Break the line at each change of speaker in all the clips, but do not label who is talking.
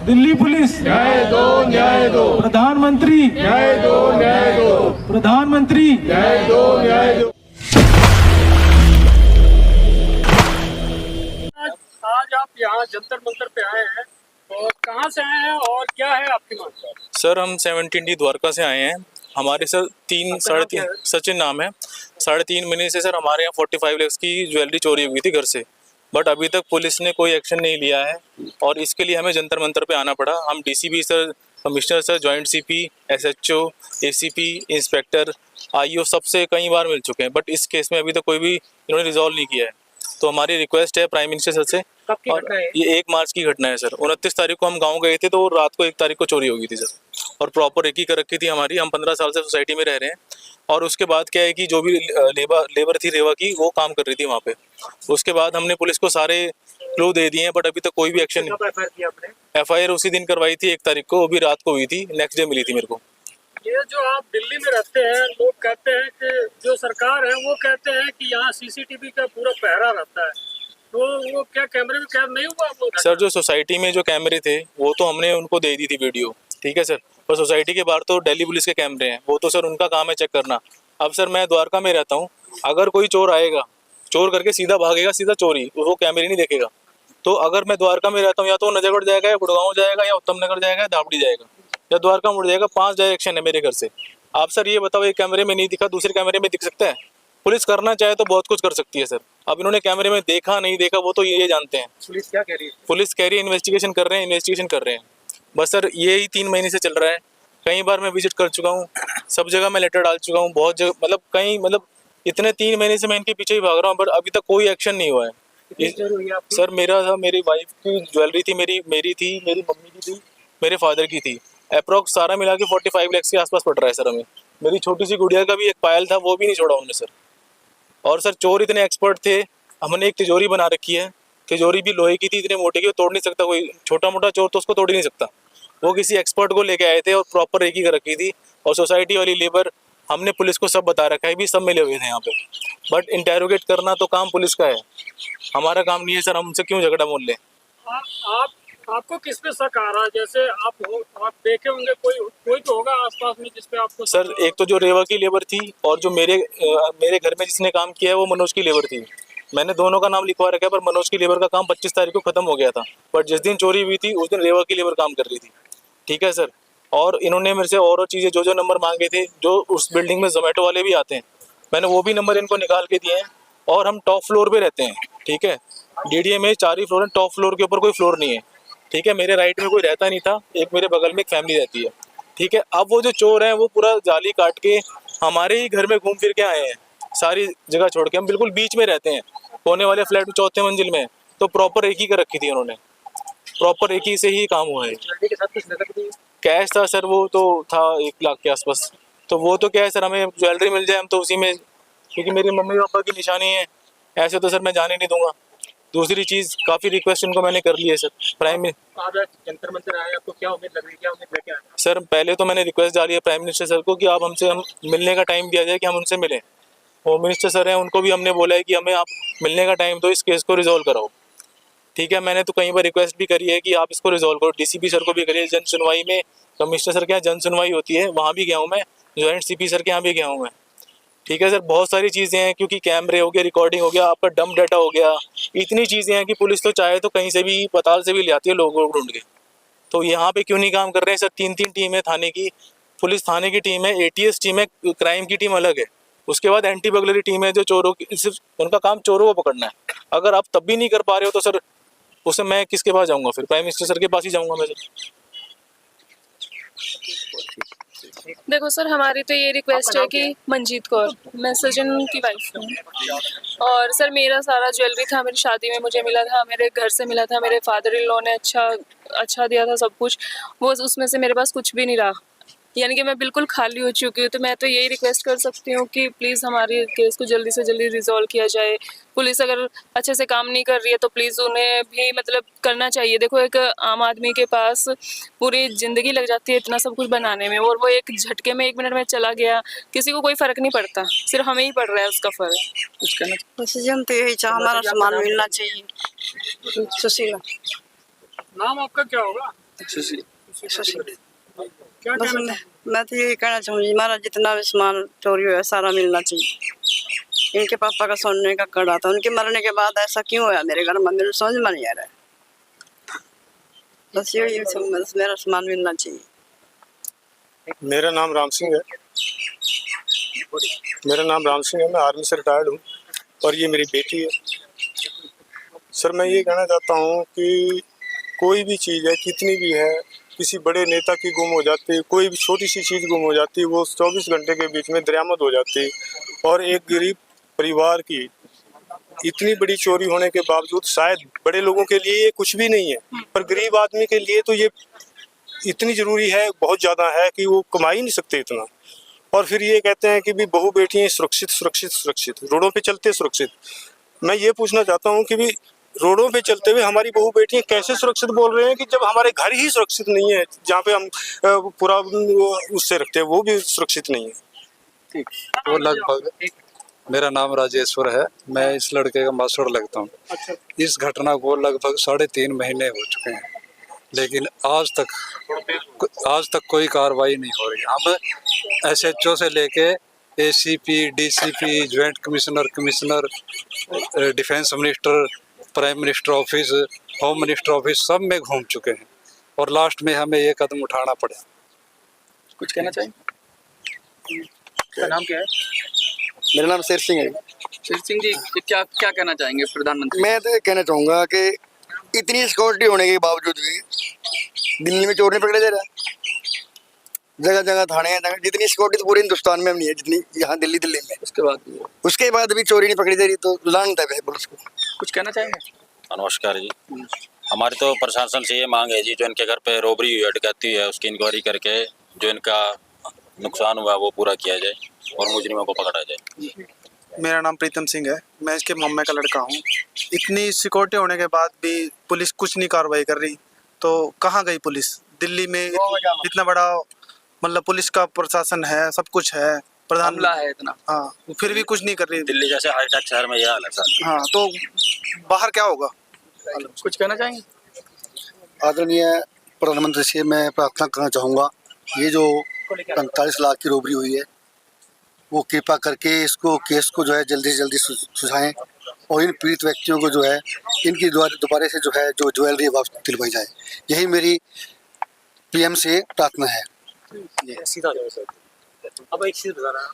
Delhi police
न्याय दो, न्याय दो।
प्रधानमंत्री
न्याय दो, न्याय दो।
प्रधानमंत्री
न्याय दो, न्याय दो।
आज आप यहाँ जंतर मंतर पे आए हैं और कहाँ से आए हैं और क्या है आपकी मांग?
सर हम 17D द्वारका से आए हैं। हमारे सर साढ़े तीन सचिन नाम है। 3.5 महीने से सर हमारे यहाँ 45 लाख की ज्वेलरी चोरी हुई थी घर से, बट अभी तक पुलिस ने कोई एक्शन नहीं लिया है और इसके लिए हमें जंतर मंतर पे आना पड़ा। हम DCP sir, commissioner sir, joint CP, SHO, ACP, inspector, IO सबसे कई बार मिल चुके हैं, बट इस केस में अभी तक कोई भी इन्होंने रिजॉल्व नहीं किया है। तो हमारी रिक्वेस्ट है प्राइम मिनिस्टर सर से।
कब की
और
घटना है?
ये 1 मार्च की घटना है सर। 29 तारीख को हम गांव गए थे तो रात को 1 तारीख को चोरी हो गई थी सर, और प्रॉपर एक ही कर रखी थी हमारी। हम 15 साल से सोसाइटी में रह रहे हैं और उसके बाद क्या है कि जो भी लेबर थी रेवा की, वो काम कर रही थी वहाँ पे। उसके बाद हमने पुलिस को सारे क्लू दे दिए हैं, बट अभी तक कोई भी एक्शन नहीं। FIR उसी दिन करवाई थी 1 तारीख को, वो भी रात को हुई थी, नेक्स्ट डे मिली थी मेरे को।
ये जो आप दिल्ली में रहते हैं, लोग कहते हैं कि जो सरकार है वो कहते हैं कि यहाँ सीसीटीवी का पूरा पहरा रहता है, तो वो क्या कैमरे में कैद नहीं हुआ वो?
सर जो सोसाइटी में जो कैमरे थे वो तो हमने उनको दे दी थी वीडियो, ठीक है सर, पर सोसाइटी के बाहर तो दिल्ली पुलिस के कैमरे हैं, वो तो सर उनका काम है चेक करना। अब सर मैं द्वारका में रहता हूँ, अगर कोई चोर आएगा, चोर करके सीधा भागेगा, सीधा चोरी, वो कैमरे नहीं देखेगा। तो अगर मैं द्वारका में रहता हूँ, या तो नजरगढ़ जाएगा, या गुड़गांव जाएगा, या उत्तम नगर जाएगा, या दावड़ी जाएगा, या द्वारका मुड़ जाएगा। 5 डायरेक्शन है मेरे घर से। आप सर ये बताओ, एक कैमरे में नहीं दिखा, दूसरे कैमरे में दिख सकता है? पुलिस करना चाहे तो बहुत कुछ कर सकती है सर। अब इन्होंने कैमरे में देखा नहीं देखा वो तो ये जानते हैं।
पुलिस क्या कह रही है?
पुलिस कह रही है इन्वेस्टिगेशन कर रहे हैं। बस सर यही 3 महीने से चल रहा है। कई बार मैं विजिट कर चुका हूँ, सब जगह मैं लेटर डाल चुका हूँ, बहुत जगह, मतलब कहीं, मतलब इतने 3 महीने से मैं इनके पीछे ही भाग रहा हूँ, बट अभी तक कोई एक्शन नहीं हुआ है। सर मेरा था, मेरी वाइफ की ज्वेलरी थी, मेरी थी, मेरी मम्मी की थी, मेरे फादर की थी। अप्रॉक्स सारा मिला के 45 लाख के आसपास पड़ रहा है सर हमें। मेरी छोटी सी गुड़िया का भी एक पायल था, वो भी नहीं छोड़ा उन्होंने सर। और सर चोर इतने एक्सपर्ट थे, हमने एक तिजोरी बना रखी है, तिजोरी भी लोहे की थी, इतने मोटे की वो तोड़ नहीं सकता कोई, छोटा मोटा चोर तो उसको तोड़ ही नहीं सकता। वो किसी एक्सपर्ट को लेके आए थे और प्रॉपर एक ही कर रखी थी। और सोसाइटी वाली लेबर, हमने पुलिस को सब बता रखा है, भी सब मिले हुए थे यहाँ पे, बट इंटेरोगेट करना तो काम पुलिस का है, हमारा काम नहीं है सर। हमसे क्यों झगड़ा मोल लें?
आपको किस पे शक आ रहा है? जैसे आप देखे होंगे, कोई तो होगा आसपास में जिस पे आपको
सर एक तो जो रेवा की लेबर थी, और जो मेरे घर में जिसने काम किया है वो मनोज की लेबर थी। मैंने दोनों का नाम लिखवा रखा है, पर मनोज की लेबर का काम 25 तारीख को खत्म हो गया था, बट जिस दिन चोरी हुई थी उस दिन रेवा की लेबर काम कर रही थी, ठीक है सर। और इन्होंने मेरे से और चीज़ें जो नंबर मांगे थे, जो उस बिल्डिंग में जोमेटो वाले भी आते हैं, मैंने वो भी नंबर इनको निकाल के दिए हैं। और हम टॉप फ्लोर पे रहते हैं, ठीक है, DDA में 4 ही फ्लोर है, टॉप फ्लोर के ऊपर कोई फ्लोर नहीं है, ठीक है। मेरे राइट में कोई रहता नहीं था, एक मेरे बगल में एक फैमिली रहती है, ठीक है। अब वो जो चोर हैं वो पूरा जाली काट के हमारे ही घर में घूम फिर के आए हैं, सारी जगह छोड़ के। हम बिल्कुल बीच में रहते हैं, कोने वाले फ्लैट में 4थे मंजिल में, तो प्रॉपर एक ही कर रखी थी उन्होंने, प्रॉपर एक ही से ही काम हुआ है।
के साथ कुछ नकद भी?
कैश था सर, वो तो था 1 लाख के आसपास। तो वो तो क्या है सर, हमें ज्वेलरी मिल जाए हम तो उसी में, क्योंकि मेरी मम्मी पापा की निशानी है, ऐसे तो सर मैं जाने नहीं दूंगा। दूसरी चीज़, काफ़ी रिक्वेस्ट इनको मैंने कर ली है सर। प्राइम
आप जंतर मंतर आए, आपको क्या उम्मीद लग रही है, क्या उम्मीद लेके आए?
सर पहले तो मैंने रिक्वेस्ट डाली है प्राइम मिनिस्टर सर को कि आप हम मिलने का टाइम दिया जाए, कि हम उनसे मिलें। होम मिनिस्टर सर हैं, उनको भी हमने बोला है कि हमें आप मिलने का टाइम दो, इस केस को रिजॉल्व कराओ, ठीक है। मैंने तो कई बार रिक्वेस्ट भी करी है कि आप इसको रिजॉल्व करो, DCP सर को भी करिए, जन सुनवाई में, कमिश्नर सर के यहाँ जन सुनवाई होती है, वहाँ भी गया हूँ मैं, जॉइंट CP सर के यहाँ भी गया हूँ मैं, ठीक है सर। बहुत सारी चीज़ें हैं, क्योंकि कैमरे हो गया, रिकॉर्डिंग हो गया, आपका डंप डाटा हो गया, इतनी चीज़ें हैं कि पुलिस तो चाहे तो कहीं से भी, पताल से भी ले आती है लोगों को ढूंढ के। तो यहाँ पे क्यों नहीं काम कर रहे हैं सर? 3 टीम है थाने की, पुलिस थाने की टीम है, ATS टीम है, क्राइम की टीम अलग है, उसके बाद एंटी बगलरी टीम है, जो चोरों की, सिर्फ उनका काम चोरों को पकड़ना है। अगर आप तब भी नहीं कर पा रहे हो तो सर उसे मैं किसके पास जाऊँगा? फिर प्राइम मिनिस्टर सर के पास ही जाऊँगा मैं सर।
देखो सर, हमारी तो ये रिक्वेस्ट है कि मंजीत कौर, मैं सचिन की वाइफ हूँ, और सर मेरा सारा ज्वेलरी था, मेरी शादी में मुझे मिला था, मेरे घर से मिला था, मेरे फादर इन लॉ ने अच्छा दिया था सब कुछ, वो उसमें से मेरे पास कुछ भी नहीं रहा, यानी कि मैं बिल्कुल खाली हो चुकी हूँ। तो मैं तो यही रिक्वेस्ट कर सकती हूँ कि प्लीज़ हमारे केस को जल्दी से जल्दी रिजॉल्व किया जाए। पुलिस अगर अच्छे से काम नहीं कर रही है तो प्लीज़ उन्हें भी मतलब करना चाहिए। देखो, एक आम आदमी के पास पूरी ज़िंदगी लग जाती है इतना सब कुछ बनाने में, और वो एक झटके में 1 मिनट में चला गया, किसी को कोई फ़र्क नहीं पड़ता, सिर्फ हमें ही पड़ रहा है उसका फ़र्क।
डिसीजन तो यही चाह, हमारा सामान मिलना चाहिए। सुशीला।
नाम आपका क्या होगा?
सुशील।
क्या
बस
कहना
मैं तो यही कहना चाहूँगी, हमारा जितना भी सामान चोरी हुआ है सारा मिलना चाहिए। इनके पापा का सोने का कड़ा था, उनके मरने के बाद ऐसा क्यों हुआ मेरे घर में, मेरे समझ में नहीं आ रहा है। बस यही बस मेरा सामान मिलना चाहिए।
मेरा नाम राम सिंह है। मैं आर्मी से रिटायर्ड हूँ और ये मेरी बेटी है। सर मैं ये कहना चाहता हूँ कि कोई भी चीज़ है, कितनी भी है, किसी बड़े नेता की गुम हो जाती है, कोई भी छोटी सी चीज़ गुम हो जाती है, वो 24 घंटे के बीच में दरियामद हो जाती है। और एक गरीब परिवार की इतनी बड़ी चोरी होने के बावजूद, शायद बड़े लोगों के लिए ये कुछ भी नहीं है, पर गरीब आदमी के लिए तो ये इतनी ज़रूरी है, बहुत ज़्यादा है कि वो कमा ही नहीं सकते इतना। और फिर ये कहते हैं कि भी बहू बेटियाँ सुरक्षित सुरक्षित सुरक्षित, रोडों पे चलते सुरक्षित। मैं ये पूछना चाहता हूँ कि भी रोडों पे चलते हुए हमारी बहू बेटियाँ कैसे सुरक्षित बोल रहे हैं कि जब हमारे घर ही सुरक्षित नहीं है, जहाँ पे हम पूरा उससे रखते हैं वो भी सुरक्षित नहीं है।
वो लगभग, मेरा नाम राजेश्वर है, मैं इस लड़के का मास्टर लगता हूँ। इस घटना को लगभग 3.5 महीने हो चुके हैं, लेकिन आज तक कोई कार्रवाई नहीं हो रही। हम SHO से लेके ACP, DCP, joint commissioner, defence minister, prime minister office, home minister office सब में घूम चुके हैं और लास्ट में हमें ये कदम उठाना पड़ा।
कुछ कहना चाहिए? आपका नाम क्या है?
मेरा नाम शेर सिंह है।
शेर सिंह जी, क्या क्या कहना चाहेंगे प्रधानमंत्री?
मैं तो ये कहना चाहूँगा कि इतनी सिक्योरिटी होने के बावजूद भी दिल्ली में चोर नहीं पकड़े जा रहा। जगह जगह थाने हैं, जितनी सिक्योरिटी तो पूरे हिंदुस्तान में नहीं है जितनी यहाँ दिल्ली में। उसके बाद भी चोरी नहीं पकड़ी जा रही, तो लानत है पुलिस को।
कुछ कहना चाहेंगे?
नमस्कार जी। हमारी तो प्रशासन से ये मांग है जी, जो इनके घर पे रोबरी हुई है, डकैती है, उसकी इंक्वायरी करके जो इनका नुकसान हुआ वो पूरा किया जाए और मुजरिमों को पकड़ा जाए।
मेरा नाम प्रीतम सिंह है, मैं इसके मम्मी का लड़का हूँ। इतनी सिक्योरिटी होने के बाद भी पुलिस कुछ नहीं कार्रवाई कर रही, तो कहाँ गई पुलिस? दिल्ली में इतना बड़ा मतलब पुलिस का प्रशासन है, सब कुछ है, प्रधान
है इतना,
हाँ, फिर भी कुछ नहीं कर रही।
दिल्ली जैसे हाईटेक शहर में यह हाल है सर।
हाँ, तो बाहर क्या होगा?
कुछ कहना चाहेंगे?
आदरणीय प्रधानमंत्री से मैं प्रार्थना करना चाहूँगा, ये जो 45 लाख की रोबरी हुई है वो कृपा करके इसको केस को जो है जल्दी से जल्दी सुझाएं और इन पीड़ित व्यक्तियों को जो है इनकी दोबारा से जो है जो ज्वेलरी वापस दिलवाई जाए। यही मेरी PM से प्रार्थना है।
सीधा जाओ सर। अब एक चीज बता रहा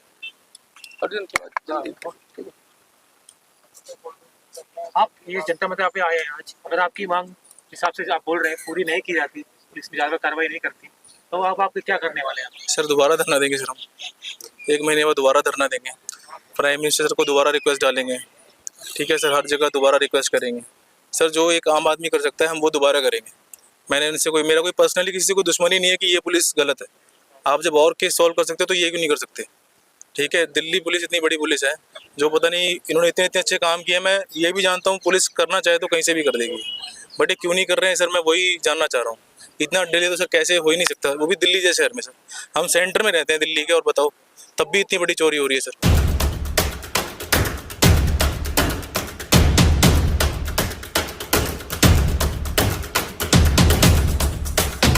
आप, ये जनता मतलब पे आए हैं आज, अगर आपकी मांग हिसाब से आप बोल रहे हैं पूरी नहीं की जाती, पुलिस भी ज्यादा कार्रवाई नहीं करती, तो अब आप क्या करने वाले हैं?
सर दोबारा धरना देंगे सर, हम 1 महीने बाद दोबारा धरना देंगे, प्राइम मिनिस्टर को दोबारा रिक्वेस्ट डालेंगे। ठीक है सर, हर जगह दोबारा रिक्वेस्ट करेंगे सर। जो एक आम आदमी कर सकता है हम वो दोबारा करेंगे। मैंने इनसे मेरा कोई पर्सनली किसी से कोई दुश्मनी नहीं है कि ये पुलिस गलत है। आप जब और केस सॉल्व कर सकते हो तो ये क्यों नहीं कर सकते? ठीक है, दिल्ली पुलिस इतनी बड़ी पुलिस है, जो पता नहीं इन्होंने इतने अच्छे काम किए। मैं ये भी जानता हूँ पुलिस करना चाहे तो कहीं से भी कर देगी, बट ये क्यों नहीं कर रहे हैं सर? मैं वही जानना चाह रहा हूँ। इतना डिले तो सर कैसे हो ही नहीं सकता, वो भी दिल्ली जैसे शहर में। सर हम सेंटर में रहते हैं दिल्ली के, और बताओ तब भी इतनी बड़ी चोरी हो रही है सर।